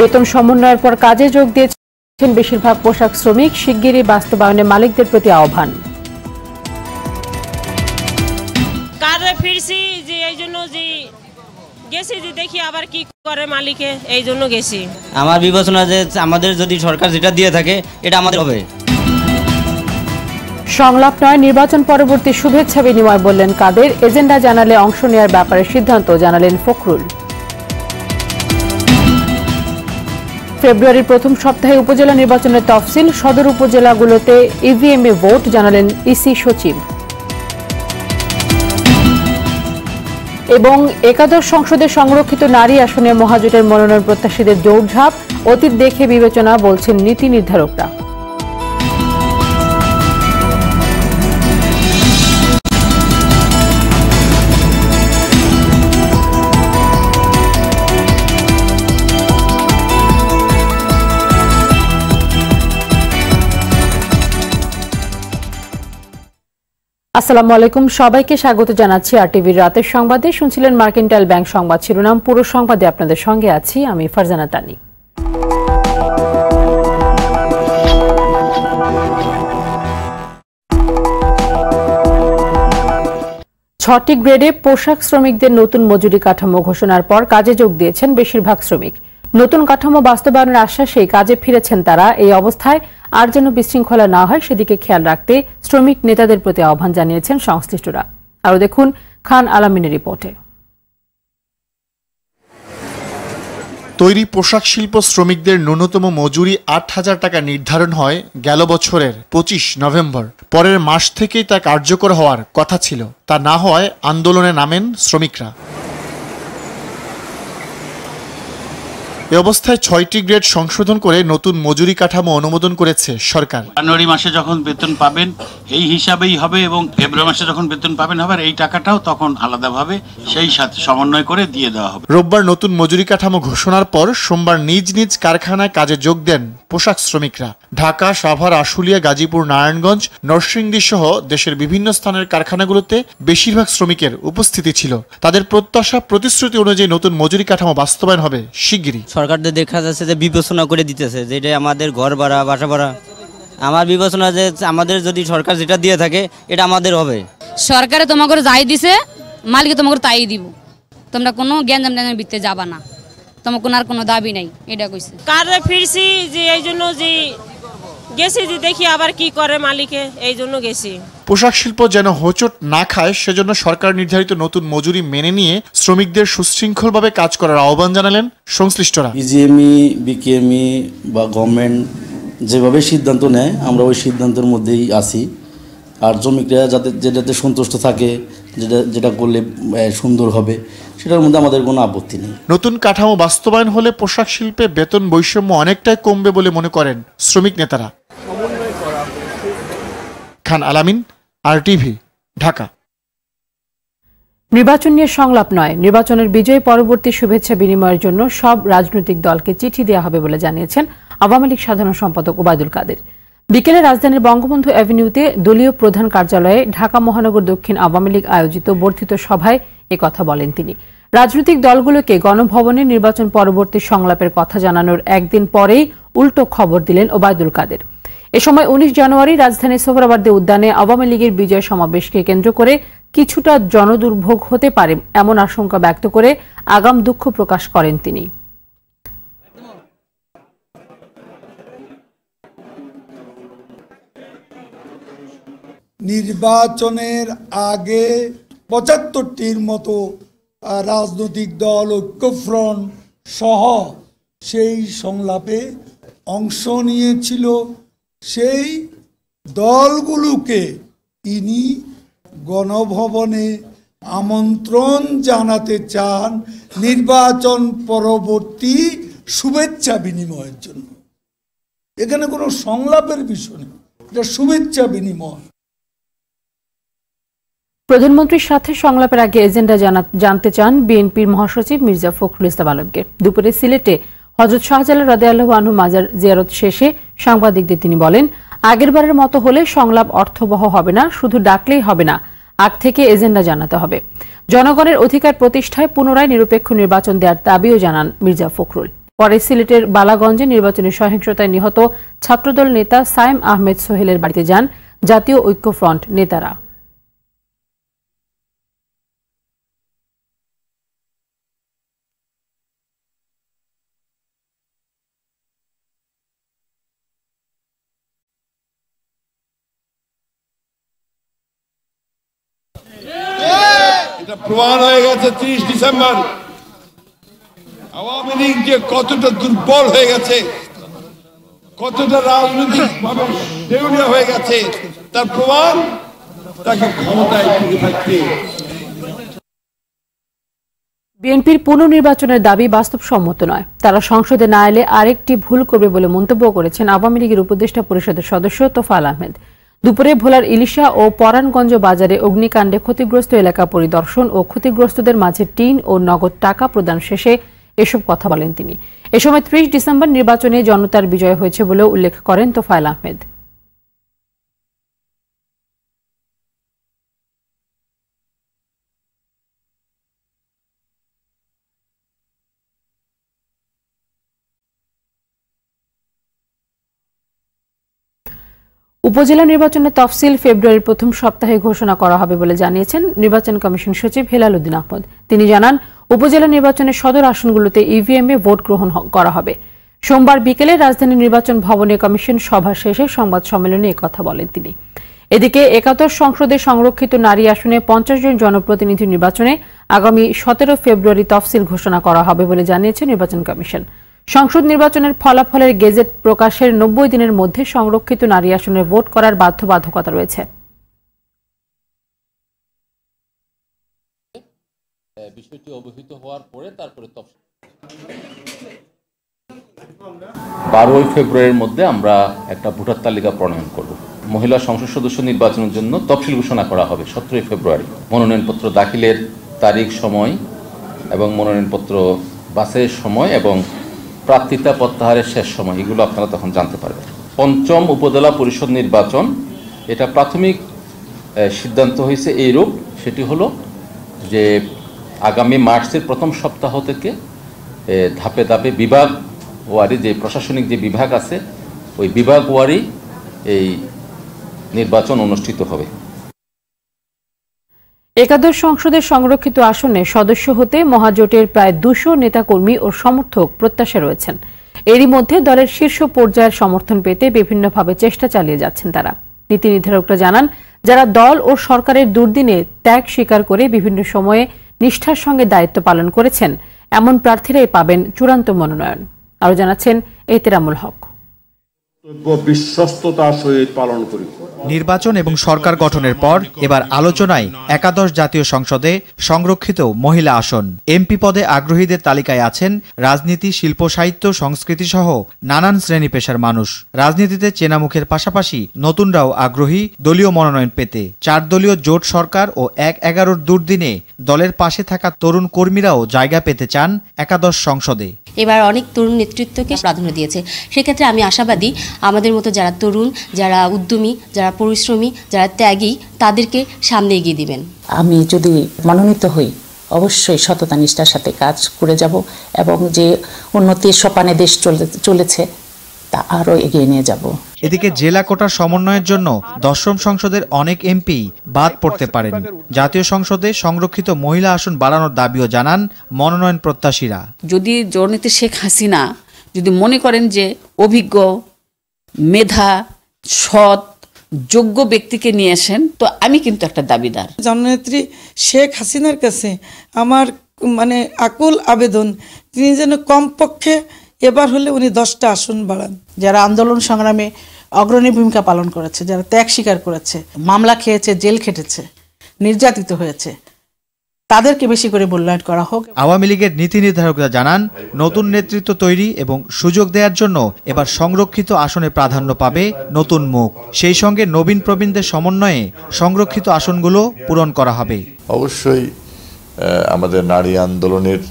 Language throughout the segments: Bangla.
বেতন সমন্বয়ের পর কাজে যোগ দিয়েছেন বেশিরভাগ পোশাক শ্রমিক। শিগগিরই বাস্তবায়নে মালিকদের প্রতি আহ্বান। কাজে ফিরছি যে এই জন্য যে গেছি যে দেখি আবার কি করে মালিকে, এই জন্য গেছি। আমার বিবেচনা যে আমাদের যদি সরকার যেটা দিয়ে থাকে এটা আমাদের হবে। সংলাপ নয়, নির্বাচন পরবর্তী শুভেচ্ছা বিনিময় বললেন কাদের। এজেন্ডা জানালে অংশ নেওয়ার ব্যাপারে সিদ্ধান্ত জানালেন ফখরুল। ফেব্রুয়ারির প্রথম সপ্তাহে উপজেলা নির্বাচনের তফসিল। সদর উপজেলাগুলোতে ইভিএমে ভোট জানালেন ইসি সচিব। এবং একাদশ সংসদে সংরক্ষিত নারী আসনে মহাজোটের মনোনয়ন প্রত্যাশীদের দৌড়ঝাঁপ। অতীত দেখে বিবেচনা বলছেন নীতি নির্ধারকরা। আসসালামু আলাইকুম, সবাইকে স্বাগত জানাচ্ছি আরটিভির রাতের সংবাদে। শুনছিলেন মার্কেন্টাইল ব্যাংক সংবাদ শিরোনাম। পুরো সংবাদে আপনাদের সঙ্গে আছি আমি ফারজানা তানি। 6টি গ্রেডে পোশাক শ্রমিকদের নতুন মজুরি কাঠামো ঘোষণার পর কাজে যোগ দিয়েছেন বেশিরভাগ শ্রমিক। নতুন কাঠামো বাস্তবায়নের আশ্বাসেই কাজে ফিরেছেন তারা। এই অবস্থায় আর যেন বিশৃঙ্খলা না হয় সেদিকে খেয়াল রাখতে শ্রমিক নেতাদের প্রতি আহ্বান জানিয়েছেন সংশ্লিষ্টরা। আরও দেখুন খান আলামিনের রিপোর্টে। তৈরি পোশাক শিল্প শ্রমিকদের ন্যূনতম মজুরি ৮,০০০ টাকা নির্ধারণ হয় গেল বছরের ২৫ নভেম্বর। পরের মাস থেকেই তা কার্যকর হওয়ার কথা ছিল। তা না হওয়ায় আন্দোলনে নামেন শ্রমিকরা। এ অবস্থায় ৬টি গ্রেড সংশোধন করে নতুন মজুরি কাঠামো অনুমোদন করেছে সরকার। জানুয়ারি মাসে যখন বেতন পাবেন এই হিসাবেই হবে এবং ফেব্রুয়ারি মাসে যখন বেতন পাবেন হবে এই টাকাটাও তখন আলাদাভাবে সেই সাথে সমন্বয় করে দিয়ে দেওয়া হবে। রোববার নতুন মজুরি কাঠামো ঘোষণার পর সোমবার নিজ নিজ কারখানায় কাজে যোগ দেন পোশাক শ্রমিকরা। ঢাকা, সাভার, আশুলিয়া, গাজীপুর, নারায়ণগঞ্জ, নরসিংদী সহ দেশের বিভিন্ন স্থানের কারখানাগুলোতে বেশিরভাগ শ্রমিকের উপস্থিতি ছিল। তাদের প্রত্যাশা, প্রতিশ্রুতি অনুযায়ী নতুন মজুরি কাঠামো বাস্তবায়ন হবে শিগগিরই। সরকারদের দেখা যাচ্ছে যে বিবেচনা করে দিতেছে যে এটা আমাদের ঘর ভাড়া, বাসা ভাড়া। আমার বিবেচনা যে আমাদের যদি সরকার যেটা দিয়ে থাকে এটা আমাদের হবে। সরকারে তোমাকে যাই দিছে, মালিকে তোমাকে তাই দিব। তোমরা কোনো জ্ঞান ভিত্তিতে যাবা না, তোমার কোনো আর কোনো দাবি নাই, এটা কইছে। কাজে ফিরছি যে এই জন্য যে গেছি যে দেখি আবার কি করে মালিকে, এই জন্য গেছি। পোশাক শিল্প যেন হোঁচট না খায় সেজন্য সরকার নির্ধারিত নতুন মজুরি মেনে নিয়ে শ্রমিকদের সুশৃঙ্খলভাবে কাজ করার আহ্বান জানালেন সংশ্লিষ্টরা। বিজিএমই, বিকেএমই বা গভর্নমেন্ট যেভাবে সিদ্ধান্ত নেয় আমরা ওই সিদ্ধান্তের মধ্যেই আছি। আর শ্রমিকরা যেটাতে সন্তুষ্ট থাকে, যেটা করলে সুন্দর হবে সেটার মধ্যে আমাদের কোনো আপত্তি নেই। নতুন কাঠামো বাস্তবায়ন হলে পোশাক শিল্পে বেতন বৈষম্য অনেকটাই কমবে বলে মনে করেন শ্রমিক নেতারা। খান আলামিন, আরটিভি, ঢাকা। নির্বাচন নিয়ে সংলাপ নয়, নির্বাচনের বিজয় পরবর্তী শুভেচ্ছা বিনিময়ের জন্য সব রাজনৈতিক দলকে চিঠি দেওয়া হবে বলে জানিয়েছেন আওয়ামী লীগ সাধারণ সম্পাদক ওবায়দুল কাদের। বিকেলে রাজধানীর বঙ্গবন্ধু অ্যাভিনিউতে দলীয় প্রধান কার্যালয়ে ঢাকা মহানগর দক্ষিণ আওয়ামী লীগ আয়োজিত বর্ধিত সভায় একথা বলেন তিনি। রাজনৈতিক দলগুলোকে গণভবনে নির্বাচন পরবর্তী সংলাপের কথা জানানোর একদিন পরেই উল্টো খবর দিলেন ওবায়দুল কাদের। এ সময় ১৯ জানুয়ারি রাজধানীর সোহরাওয়ার্দী উদ্যানে আওয়ামী লীগের বিজয় সমাবেশকে কেন্দ্র করে কিছুটা জনদুর্ভোগ হতে পারে এমন আশঙ্কা ব্যক্ত করে আগাম দুঃখ প্রকাশ করেন তিনি। নির্বাচনের আগে ৭৫টির মতো রাজনৈতিক দল, ঐক্যফ্রন্ট সহ সেই সংলাপে অংশ নিয়েছিল। সেই দলগুলোকে তিনি গণভবনে আমন্ত্রণ জানাতে চান নির্বাচন পরবর্তী শুভেচ্ছা বিনিময়ের জন্য। এখানে কোনো সংলাপের বিষয় নেই, এটা শুভেচ্ছা বিনিময়। প্রধানমন্ত্রীর সাথে সংলাপের আগে এজেন্ডা জানতে চান বিএনপির মহাসচিব মির্জা ফখরুল ইসলাম আলমগীর। দুপুরে সিলেটে হযরত শাহজালাল রাদিয়াল্লাহু আনহু মাজার জিয়ারত শেষে সাংবাদিকদের তিনি বলেন, আগেরবারের মতো হলে সংলাপ অর্থবহ হবে না, শুধু ডাকলেই হবে না, আগ থেকে এজেন্ডা জানাতে হবে। জনগণের অধিকার প্রতিষ্ঠায় পুনরায় নিরপেক্ষ নির্বাচন দেওয়ার দাবিও জানান মির্জা ফখরুল। পরে সিলেটের বালাগঞ্জে নির্বাচনী সহিংসতায় নিহত ছাত্রদল নেতা সাইম আহমেদ সোহেলের বাড়িতে যান জাতীয় ঐক্যফ্রন্ট নেতারা। এটা প্রমাণ হয়ে গেছে 30 ডিসেম্বর আওয়ামী লীগ যে কতটা দুর্বল হয়ে গেছে, কতটা রাজনৈতিক ভাবে দেউলিয়া হয়ে গেছে, তার প্রমাণ তাকে ক্ষমতায় টিকে থাকতে। বিএনপির পুনর্নির্বাচনের দাবি বাস্তবসম্মত নয়। তারা সংসদে না এলে আরেকটি ভুল করবে বলে মন্তব্য করেছেন আওয়ামী লীগের উপদেষ্টা পরিষদের সদস্য তোফায়েল আহমেদ। দুপুরে ভোলার ইলিশা ও পরাণগঞ্জ বাজারে অগ্নিকাণ্ডে ক্ষতিগ্রস্ত এলাকা পরিদর্শন ও ক্ষতিগ্রস্তদের মাঝে টিন ও নগদ টাকা প্রদান শেষে এসব কথা বলেন তিনি। এ সময় 30 ডিসেম্বর নির্বাচনে জনতার বিজয় হয়েছে বলেও উল্লেখ করেন তোফায়েল আহমেদ। উপজেলা নির্বাচনের তফসিল ফেব্রুয়ারির প্রথম সপ্তাহে ঘোষণা করা হবে বলে জানিয়েছেন নির্বাচন কমিশন সচিব হেলাল উদ্দিন আহমদ। তিনি জানান, উপজেলা নির্বাচনের সদর আসনগুলোতে ইভিএম এ ভোট গ্রহণ করা হবে। সোমবার বিকেলে রাজধানী নির্বাচন ভবনে কমিশন সভা শেষে সংবাদ সম্মেলনে একথা বলেন তিনি। এদিকে একাদশ সংসদে সংরক্ষিত নারী আসনে 50 জন জনপ্রতিনিধি নির্বাচনে আগামী 17 ফেব্রুয়ারি তফসিল ঘোষণা করা হবে বলে জানিয়েছে নির্বাচন কমিশন। সংসদ নির্বাচনের ফলাফলের গেজেট প্রকাশের 90 দিনের মধ্যে সংরক্ষিত নারী আসনে ভোট করার বাধ্যবাধকতা রয়েছে। বিষয়টি অবহিত হওয়ার পরে তারপরে 12 ফেব্রুয়ারির মধ্যে আমরা একটা ভোটার তালিকা প্রণয়ন করব। মহিলা সংসদ সদস্য নির্বাচনের জন্য তফসিল ঘোষণা করা হবে 17 ফেব্রুয়ারি। মনোনয়নপত্র দাখিলের তারিখ, সময় এবং মনোনয়নপত্র বাছাইয়ের সময় এবং প্রার্থিতা প্রত্যাহারের শেষ সময়, এগুলো আপনারা তখন জানতে পারবেন। পঞ্চম উপজেলা পরিষদ নির্বাচন, এটা প্রাথমিক সিদ্ধান্ত হয়েছে এইরূপ, সেটি হলো যে আগামী মার্চের প্রথম সপ্তাহ থেকে ধাপে ধাপে বিভাগ ওয়ারি, যে প্রশাসনিক যে বিভাগ আছে ওই বিভাগ ওয়ারি এই নির্বাচন অনুষ্ঠিত হবে। একাদশ সংসদের সংরক্ষিত আসনে সদস্য হতে মহাজোটের প্রায় 200 নেতাকর্মী ও সমর্থক প্রত্যাশা রয়েছেন। এরই মধ্যে দলের শীর্ষ পর্যায়ের সমর্থন পেতে বিভিন্নভাবে চেষ্টা চালিয়ে যাচ্ছেন তারা। নীতি নির্ধারকরা জানান, যারা দল ও সরকারের দুর্দিনে ত্যাগ স্বীকার করে বিভিন্ন সময়ে নিষ্ঠার সঙ্গে দায়িত্ব পালন করেছেন, এমন প্রার্থীরাই পাবেন চূড়ান্ত মনোনয়ন। আরও জানাচ্ছেন এহতেরামুল হক। বিশ্বস্ততার সহিত পালন করি। নির্বাচন এবং সরকার গঠনের পর এবার আলোচনায় একাদশ জাতীয় সংসদে সংরক্ষিত মহিলা আসন। এমপি পদে আগ্রহীদের তালিকায় আছেন রাজনীতি, শিল্প, সাহিত্য, সংস্কৃতি সহ নানান শ্রেণী পেশার মানুষ। রাজনীতিতে চেনা মুখের পাশাপাশি নতুনরাও আগ্রহী দলীয় মনোনয়ন পেতে। 4 দলীয় জোট সরকার ও 1-11 দুর্দিনে দলের পাশে থাকা তরুণ কর্মীরাও জায়গা পেতে চান একাদশ সংসদে। এবার অনেক তরুণ নেতৃত্বকে প্রাধান্য দিয়েছে। সেক্ষেত্রে আমি আশাবাদী আমাদের মতো যারা তরুণ, যারা উদ্যমী, যারা পরিশ্রমী, যারা ত্যাগী, তাদেরকে সামনে এগিয়ে দিবেন। আমি যদি মনোনীত হই অবশ্যই সততা নিষ্ঠার সাথে কাজ করে যাব এবং যে উন্নতির সোপানে দেশ চলেছে তা আরও এগিয়ে নিয়ে যাব। এদিকে জেলা কোটার সমন্বয়ের জন্য 10ম সংসদের অনেক এমপি বাদ পড়তে পারেন। জাতীয় সংসদে সংরক্ষিত মহিলা আসন বাড়ানোর দাবিও জানান মনোনয়ন প্রত্যাশীরা। যদি জননেত্রী শেখ হাসিনা যদি মনে করেন যে অভিজ্ঞ, মেধা, সৎ, যোগ্য ব্যক্তিকে নিয়ে আসেন, তো আমি কিন্তু একটা দাবিদার। জননেত্রী শেখ হাসিনার কাছে আমার আকুল আবেদন, তিনি যেন কমপক্ষে এবার হলে উনি 10টা আসন বাড়ান। যারা আন্দোলন সংগ্রামে অগ্রণী ভূমিকা পালন করেছে, যারা ত্যাগ স্বীকার করেছে, মামলা খেয়েছে, জেল খেটেছে, নির্যাতিত হয়েছে, তাদেরকে বেশি করে মূল্যায়ন করা হোক। আওয়ামী লীগের নীতি নির্ধারকরা জানান, নতুন নেতৃত্ব তৈরি এবং সুযোগ দেওয়ার জন্য এবার সংরক্ষিত আসনে প্রাধান্য পাবে নতুন মুখ। সেই সঙ্গে নবীন প্রবীণদের সমন্বয়ে সংরক্ষিত আসনগুলো পূরণ করা হবে। অবশ্যই আমাদের নারী আন্দোলনের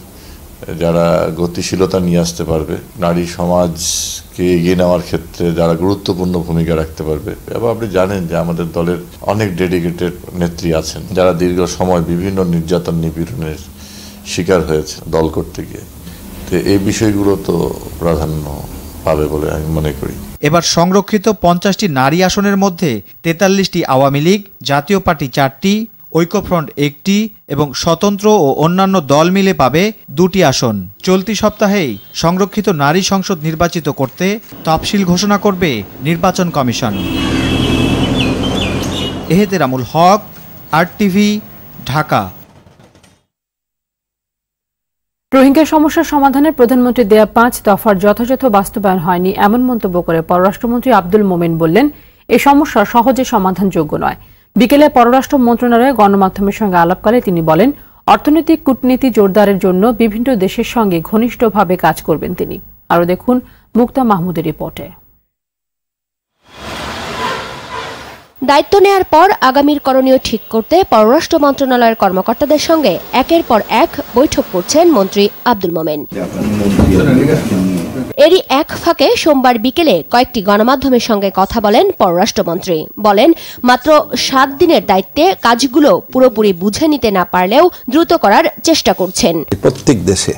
যারা গতিশীলতা নিয়ে আসতে পারবে, নারী সমাজকে এগিয়ে নেওয়ার ক্ষেত্রে যারা গুরুত্বপূর্ণ ভূমিকা রাখতে পারবে, এবং আপনি জানেন যে আমাদের দলের অনেক ডেডিকেটেড নেত্রী আছেন যারা দীর্ঘ সময় বিভিন্ন নির্যাতন নিপীড়নের শিকার হয়েছে দল করতে গিয়ে। তো এই বিষয়গুলো তো প্রাধান্য পাবে বলে আমি মনে করি। এবার সংরক্ষিত 50টি নারী আসনের মধ্যে 43টি আওয়ামী লীগ, জাতীয় পার্টি 4টি, ঐক্যফ্রন্ট 1টি এবং স্বতন্ত্র ও অন্যান্য দল মিলে পাবে 2টি আসন। চলতি সপ্তাহেই সংরক্ষিত নারী সংসদ নির্বাচিত করতে তফসিল ঘোষণা করবে নির্বাচন কমিশন। এহেতেরামুল হক, RTV, ঢাকা। রোহিঙ্গা সমস্যার সমাধানে প্রধানমন্ত্রী দেয়া 5 দফার যথাযথ বাস্তবায়ন হয়নি এমন মন্তব্য করে পররাষ্ট্রমন্ত্রী আব্দুল মোমেন বললেন, এই সমস্যা সহজে সমাধানযোগ্য নয়। বিকেলে পররাষ্ট্র মন্ত্রণালয়ে গণমাধ্যমের সঙ্গে আলাপকালে তিনি বলেন, অর্থনৈতিক কূটনীতি জোরদারের জন্য বিভিন্ন দেশের সঙ্গে ঘনিষ্ঠভাবে কাজ করবেন তিনি। আরও দেখুন মুক্তা মাহমুদের রিপোর্টে। দায়িত্ব নেয়ার পর আগামীর করণীয় ঠিক করতে পররাষ্ট্র মন্ত্রণালয়ের কর্মকর্তাদের সঙ্গে একের পর এক বৈঠক করছেন মন্ত্রী আব্দুল মোমেন। এরই এক ফাঁকে সোমবার বিকেলে কয়েকটি গণমাধ্যমের সঙ্গে কথা বলেন পররাষ্ট্রমন্ত্রী। বলেন, মাত্র 7 দিনের দায়িত্বে কাজগুলো পুরোপুরি বুঝে নিতে না পারলেও দ্রুত করার চেষ্টা করছেন। প্রত্যেক দেশে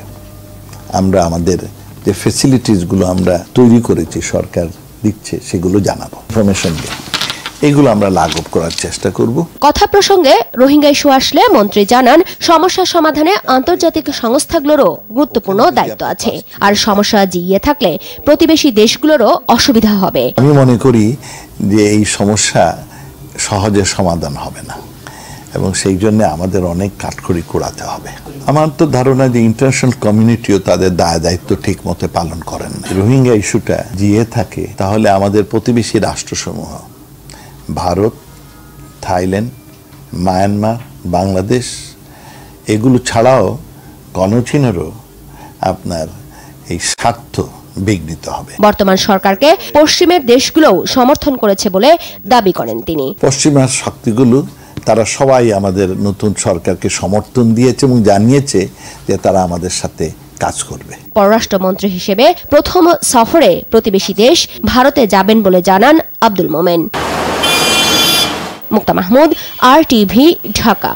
আমরা আমাদের যে ফ্যাসিলিটিসগুলো আমরা তৈরি করেছি, সরকার দিচ্ছে, সেগুলো জানাবো, ইনফরমেশন দিয়ে এগুলো আমরা লাঘব করার চেষ্টা করব। কথা প্রসঙ্গে রোহিঙ্গা ইস্যু আসলে মন্ত্রী জানান, সমস্যা সমাধানে আন্তর্জাতিক সংস্থাগুলোরও গুরুত্বপূর্ণ দায়িত্ব আছে। আর সমস্যা জিইয়ে থাকলে প্রতিবেশী দেশগুলোরও অসুবিধা হবে। আমি মনে করি যে এই সমস্যা সহজে সমাধান হবে না এবং সেই জন্য আমাদের অনেক কাঠখড়ি কুড়াতে হবে। আমার তো ধারণা যে ইন্টারন্যাশনাল কমিউনিটিও তাদের দায়িত্ব ঠিক মতো পালন করেন না। রোহিঙ্গা ইস্যুটা জিইয়ে থাকে তাহলে আমাদের প্রতিবেশী রাষ্ট্রসমূহ ভারত, থাইল্যান্ড, মায়ানমার, বাংলাদেশ এগুলো ছাড়াও গণচীনেরও আপনার এই স্বার্থ বিঘ্নিত হবে। বর্তমান সরকারকে পশ্চিমের দেশগুলোও সমর্থন করেছে বলে দাবি করেন তিনি। পশ্চিমের শক্তিগুলো তারা সবাই আমাদের নতুন সরকারকে সমর্থন দিয়েছে এবং জানিয়েছে যে তারা আমাদের সাথে কাজ করবে। পররাষ্ট্রমন্ত্রী হিসেবে প্রথম সফরে প্রতিবেশী দেশ ভারতে যাবেন বলে জানান আব্দুল মোমেন। মুক্তা মাহমুদ, RTV, ঢাকা।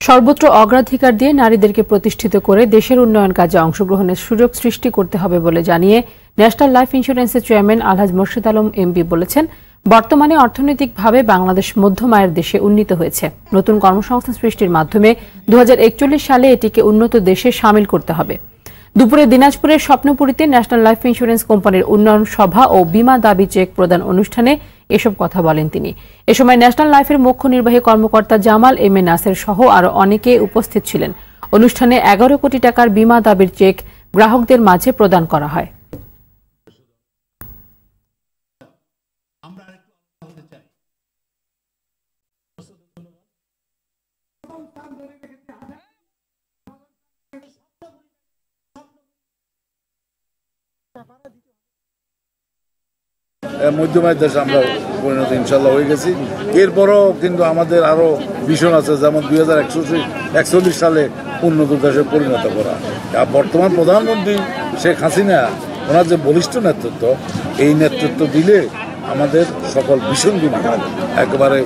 সর্বত্র অগ্রাধিকার দিয়ে নারীদেরকে প্রতিষ্ঠিত করে দেশের উন্নয়ন কাজে অংশগ্রহণের সুযোগ সৃষ্টি করতে হবে বলে জানিয়ে ন্যাশনাল লাইফ ইন্স্যুরেন্সের চেয়ারম্যান আলহাজ মোর্শেদ আলম MP বলেছেন, বর্তমানে অর্থনৈতিকভাবে বাংলাদেশ মধ্যম আয়ের দেশে উন্নীত হয়েছে। নতুন কর্মসংস্থান সৃষ্টির মাধ্যমে 2041 সালে এটিকে উন্নত দেশে শামিল করতে হবে। দুপুরে দিনাজপুরের স্বপ্নপুরীতে ন্যাশনাল লাইফ ইন্স্যুরেন্স কোম্পানির উন্নয়ন সভা ও বীমা দাবি চেক প্রদান অনুষ্ঠানে এসব কথা বলেন তিনি। এ সময় ন্যাশনাল লাইফের মুখ্য নির্বাহী কর্মকর্তা জামাল M.A. নাসের সহ আরো অনেকে উপস্থিত ছিলেন। অনুষ্ঠানে 11 কোটি টাকার বীমা দাবির চেক গ্রাহকদের মাঝে প্রদান করা হয়। মধ্যমায়ের দেশে আমরা পরিণত ইনশাল্লাহ হয়ে গেছি। এরপরও কিন্তু আমাদের আরো ভীষণ আছে, যেমন 2041 সালে উন্নত দেশে পরিণত করা। আর বর্তমান প্রধানমন্ত্রী শেখ হাসিনা, ওনার যে বলিষ্ঠ নেতৃত্ব, এই নেতৃত্ব দিলে আমাদের সকল ভীষণগুলো একেবারে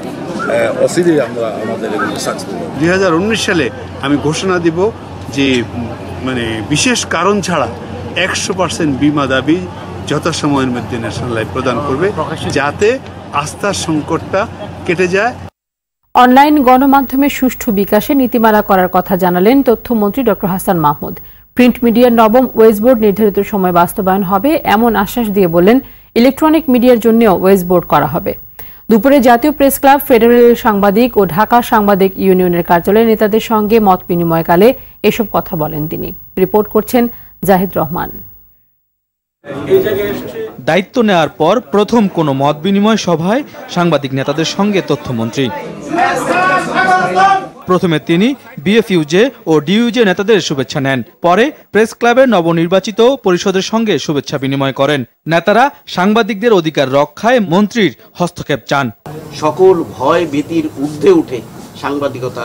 অচিরেই আমরা আমাদের এগুলো সাকসেস। 2019 সালে আমি ঘোষণা দিব যে বিশেষ কারণ ছাড়া 100% বীমা দাবি যথাসময়ের মধ্যে ন্যাশনাল লাইফ প্রদান করবে, যাতে আস্থার সংকটটা কেটে যায়। অনলাইন গণমাধ্যমের সুষ্ঠু বিকাশে নীতিমালা করার কথা জানালেন তথ্যমন্ত্রী ডক্টর হাসান মাহমুদ। প্রিন্ট মিডিয়ার নবম ওয়েজ বোর্ড নির্ধারিত সময় বাস্তবায়ন হবে এমন আশ্বাস দিয়ে বললেন, ইলেকট্রনিক মিডিয়ার জন্যও ওয়েজ বোর্ড করা হবে। দুপুরে জাতীয় প্রেস ক্লাব, ফেডারেল সাংবাদিক ও ঢাকা সাংবাদিক ইউনিয়নের কার্যালয়ে নেতাদের সঙ্গে মত বিনিময়কালে এসব কথা বলেন তিনি। রিপোর্ট করছেন জাহিদ রহমান। দায়িত্ব নেওয়ার পর প্রথম কোনো মত বিনিময় সভায় সাংবাদিক নেতাদের সঙ্গে তথ্যমন্ত্রী। প্রথমে তিনি বিএফইউজে ও ডিইউজে নেতাদের শুভেচ্ছা নেন, পরে প্রেস ক্লাবের নবনির্বাচিত পরিষদের সঙ্গে শুভেচ্ছা বিনিময় করেন। নেতারা সাংবাদিকদের অধিকার রক্ষায় মন্ত্রীর হস্তক্ষেপ চান। সকল ভয় ভীতির ঊর্ধ্বে উঠে সাংবাদিকতা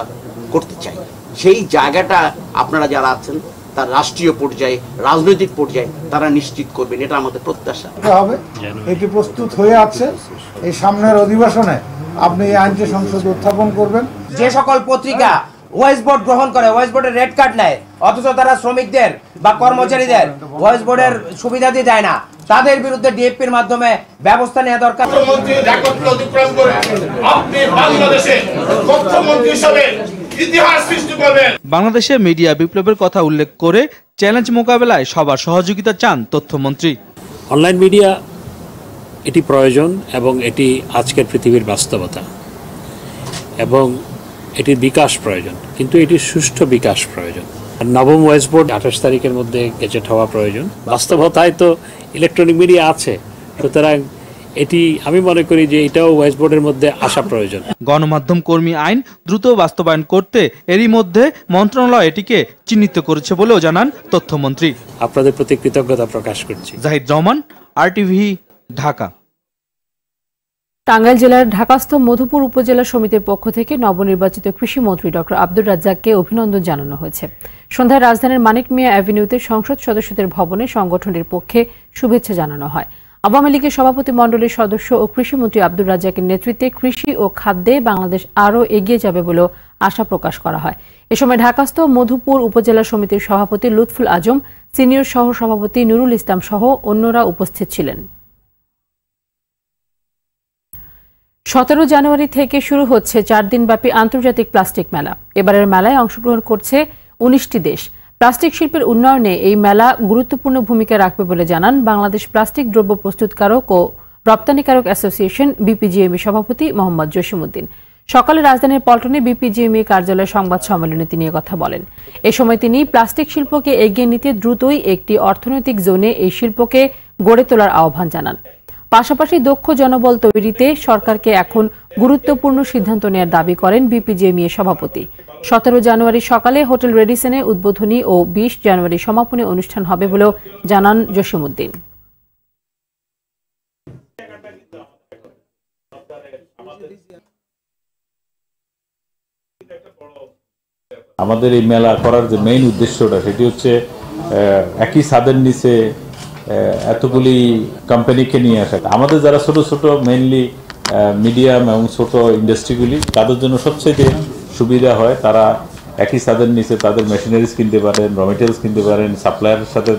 করতে চাই, সেই জায়গাটা আপনারা যারা আছেন তার রাষ্ট্রীয় পর্যায়ে, রাজনৈতিক পর্যায়ে তারা নিশ্চিত করবেন, এটা আমাদের প্রত্যাশা হবে। এটি প্রস্তুত হয়ে আছে, এই সামনের অধিবেশনে আপনি এই আইনটি সংসদে উত্থাপন করবেন। যে সকল পত্রিকা ওয়েজ বোর্ড গ্রহণ করে, ওয়েজ বোর্ডের রেড কার্ড নেয়, অথচ তারা শ্রমিকদের বা কর্মচারীদের ভয়েস বোর্ডের সুবিধা দিয়ে দেয় না। তাদের বিরুদ্ধে ডিএফপির মাধ্যমে ব্যবস্থা নেওয়া দরকার। আপনি বাংলাদেশে মুখ্যমন্ত্রী হিসেবে ইতিহাস সৃষ্টি করবেন। বাংলাদেশে মিডিয়া বিপ্লবের কথা উল্লেখ করে চ্যালেঞ্জ মোকাবেলায় সবার সহযোগিতা চান তথ্যমন্ত্রী। অনলাইন মিডিয়া এটি প্রয়োজন এবং এটি আজকের পৃথিবীর বাস্তবতা এবং এটির বিকাশ প্রয়োজন, কিন্তু এটির সুষ্ঠু বিকাশ প্রয়োজন। নবম ওয়েস বোর্ড 28 তারিখের মধ্যে গেজেট হওয়া প্রয়োজন। বাস্তবতায় তো ইলেকট্রনিক মিডিয়া আছে, সুতরাং এটি আমি মনে করি যে এটাও ওয়েস বোর্ডের মধ্যে আসা প্রয়োজন। গণমাধ্যম কর্মী আইন দ্রুত বাস্তবায়ন করতে এরই মধ্যে মন্ত্রণালয় এটিকে চিহ্নিত করেছে বলেও জানান তথ্যমন্ত্রী। আপনাদের প্রতি কৃতজ্ঞতা প্রকাশ করছি। জাহিদ রহমান, RTV, ঢাকা। টাঙ্গাইল জেলার ঢাকাস্থ মধুপুর উপজেলা সমিতির পক্ষ থেকে নবনির্বাচিত কৃষিমন্ত্রী ডক্টর আব্দুর রাজ্জাককে অভিনন্দন জানানো হয়েছে। সন্ধ্যায় রাজধানীর মানিক মিয়া অ্যাভিনিউতে সংসদ সদস্যদের ভবনে সংগঠনের পক্ষে শুভেচ্ছা জানানো হয়। আওয়ামী লীগের সভাপতি মণ্ডলীর সদস্য ও কৃষিমন্ত্রী আব্দুর রাজ্জাকের নেতৃত্বে কৃষি ও খাদ্যে বাংলাদেশ আরও এগিয়ে যাবে বলেও আশা প্রকাশ করা হয়। এ সময় ঢাকাস্থ মধুপুর উপজেলা সমিতির সভাপতি লুৎফুল আজম, সিনিয়র সহ সভাপতি নুরুল ইসলাম সহ অন্যরা উপস্থিত ছিলেন। 17 জানুয়ারি থেকে শুরু হচ্ছে 4 দিনব্যাপী আন্তর্জাতিক প্লাস্টিক মেলা। এবারের মেলায় অংশগ্রহণ করছে 19টি দেশ। প্লাস্টিক শিল্পের উন্নয়নে এই মেলা গুরুত্বপূর্ণ ভূমিকা রাখবে বলে জানান বাংলাদেশ প্লাস্টিক দ্রব্য প্রস্তুতকারক ও রপ্তানিকারক অ্যাসোসিয়েশন BPGME সভাপতি মোহাম্মদ জসিমউদ্দিন। সকালে রাজধানীর পল্টনে BPGME কার্যালয়ে সংবাদ সম্মেলনে তিনি কথা বলেন। এ সময় তিনি প্লাস্টিক শিল্পকে এগিয়ে নিতে দ্রুতই একটি অর্থনৈতিক জোনে এই শিল্পকে গড়ে তোলার আহ্বান জানান। পাশাপাশি দক্ষ জনবল তৈরিতে সরকারকে এখন গুরুত্বপূর্ণ সিদ্ধান্ত নেওয়ার দাবি করেন BPGME সভাপতি। 17 জানুয়ারি সকালে হোটেল রেডিসনে উদ্বোধনী ও 20 জানুয়ারি সমাপনী অনুষ্ঠান হবে বলেও জানান জসিমউদ্দিন। আমাদের এই মেলা করার যে মেইন উদ্দেশ্যটা সেটি হচ্ছে একই ছাদের নিচে এতগুলি কোম্পানিকে নিয়ে আসা। আমাদের যারা ছোট ছোট মেইনলি মিডিয়াম এবং ছোট ইন্ডাস্ট্রিগুলি, তাদের জন্য সবচেয়ে সুবিধা হয় তারা একই ছাদের নিচে তাদের মেশিনারিজ কিনতে পারেন, র মেটেরিয়ালস কিনতে পারেন, সাপ্লায়ারের সাথে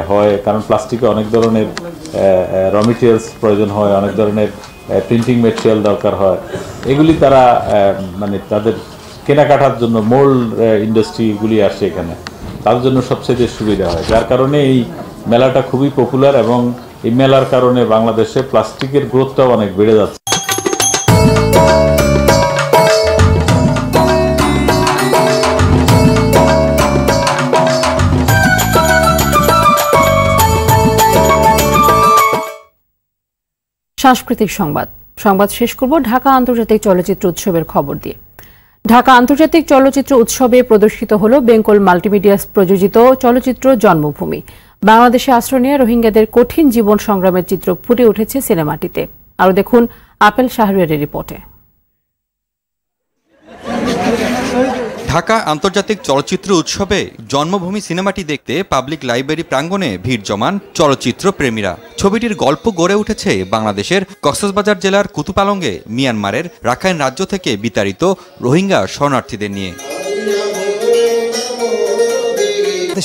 হয়, কারণ প্লাস্টিকে অনেক ধরনের র মেটেরিয়ালস প্রয়োজন হয়, অনেক ধরনের প্রিন্টিং মেটেরিয়াল দরকার হয়। এগুলি তারা মানে তাদের কেনাকাটার জন্য মোল্ড ইন্ডাস্ট্রিগুলি আসে এখানে, তাদের জন্য সবচেয়ে সুবিধা হয়। যার কারণে এই মেলাটা খুবই পপুলার এবং এই মেলার কারণে বাংলাদেশে প্লাস্টিকের গ্রোথটাও অনেক বেড়ে যাচ্ছে। সাংস্কৃতিক সংবাদ শেষ করব ঢাকা আন্তর্জাতিক চলচ্চিত্র উৎসবের খবর দিয়ে। ঢাকা আন্তর্জাতিক চলচ্চিত্র উৎসবে প্রদর্শিত হল বেঙ্গল মাল্টিমিডিয়া প্রযোজিত চলচ্চিত্র জন্মভূমি। বাংলাদেশে আশ্রয় নিয়ে রোহিঙ্গাদের কঠিন জীবন সংগ্রামের চিত্র ফুটে উঠেছে সিনেমাটিতে। আরও দেখুন আপেল শাহরিয়ারের রিপোর্টে। ঢাকা আন্তর্জাতিক চলচ্চিত্র উৎসবে জন্মভূমি সিনেমাটি দেখতে পাবলিক লাইব্রেরি প্রাঙ্গণে ভিড় জমান চলচ্চিত্র প্রেমীরা। ছবিটির গল্প গড়ে উঠেছে বাংলাদেশের কক্সবাজার জেলার কুতুপালংয়ে মিয়ানমারের রাখাইন রাজ্য থেকে বিতাড়িত রোহিঙ্গা শরণার্থীদের নিয়ে।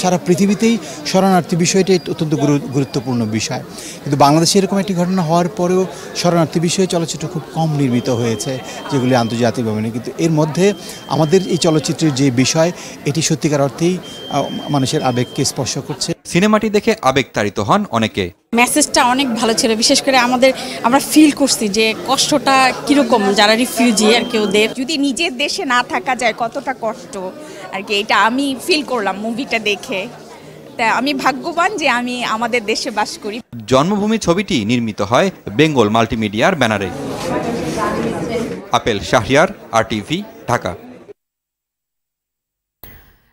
সারা পৃথিবীতেই শরণার্থী বিষয়টি অত্যন্ত গুরুত্বপূর্ণ বিষয়, কিন্তু বাংলাদেশে এরকম একটি ঘটনা হওয়ার পরেও শরণার্থী বিষয়ে চলচ্চিত্র খুব কম নির্মিত হয়েছে, যেগুলি আন্তর্জাতিকভাবে। কিন্তু এর মধ্যে আমাদের এই চলচ্চিত্রের যে বিষয়, এটি সত্যিকার অর্থেই মানুষের আবেগকে স্পর্শ করছে। সিনেমাটি দেখে আবেগতাড়িত হন অনেকে। মেসেজটা অনেক ভালো ছিল, বিশেষ করে আমরা ফিল করছি যে কষ্টটা কিরকম যারা রিফিউজি আর কি, ওদের যদি নিজের দেশে না থাকা যায় কতটা কষ্ট আর কি, এটা আমি ফিল করলাম মুভিটা দেখে। তা আমি ভাগ্যবান যে আমি আমাদের দেশে বাস করি। জন্মভূমি ছবিটি নির্মিত হয় বেঙ্গল মাল্টিমিডিয়ার ব্যানারে। Apple Shahriar, RTV, Dhaka.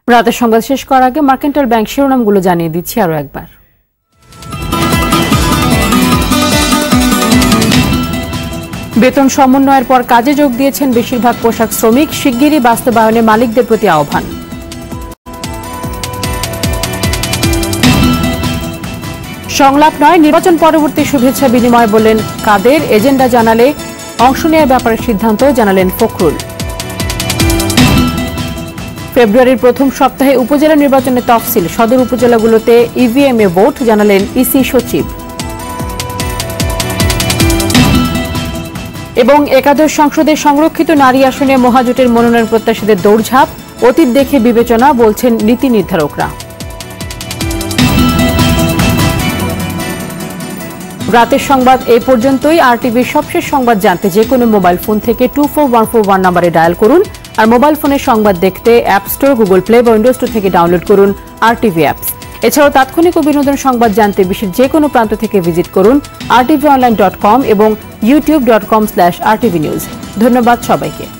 রাতের সংবাদ শেষ করার আগে মার্কেন্টাইল ব্যাংক শিরোনামগুলো জানিয়ে দিচ্ছি আরও একবার। বেতন সমন্বয়ের পর কাজে যোগ দিয়েছেন বেশিরভাগ পোশাক শ্রমিক, শিগগিরই বাস্তবায়নে মালিকদের প্রতি আহ্বান। সংলাপ নয়, নির্বাচন পরবর্তী শুভেচ্ছা বিনিময় বললেন কাদের। এজেন্ডা জানালে অংশ নেওয়ার ব্যাপারে সিদ্ধান্ত জানালেন ফখরুল। ফেব্রুয়ারির প্রথম সপ্তাহে উপজেলা নির্বাচনের তফসিল, সদর উপজেলাগুলোতে ইভিএম এ ভোট, জানালেন ইসি সচিব। এবং একাদশ সংসদের সংরক্ষিত নারী আসনে মহাজোটের মনোনয়ন প্রত্যাশীদের দৌড়ঝাঁপ, অতীত দেখে বিবেচনা, বলছেন নীতি নির্ধারকরা। রাতের সংবাদ এই পর্যন্তই। আরটিভির সবশেষ সংবাদ জানতে যে কোনো মোবাইল ফোন থেকে 24141 নম্বরে ডায়াল করুন। আর মোবাইল ফোনে সংবাদ দেখতে অ্যাপ স্টোর, গুগল প্লে বা উইন্ডোজ স্টোর থেকে ডাউনলোড করুন আরটিভি অ্যাপস। এছাড়াও তাৎক্ষণিক ও বিনোদন সংবাদ জানতে বিশ্বের যে কোনো প্রান্ত থেকে ভিজিট করুন rtvonline.com এবং youtube.com/rtvnews। ধন্যবাদ সবাইকে।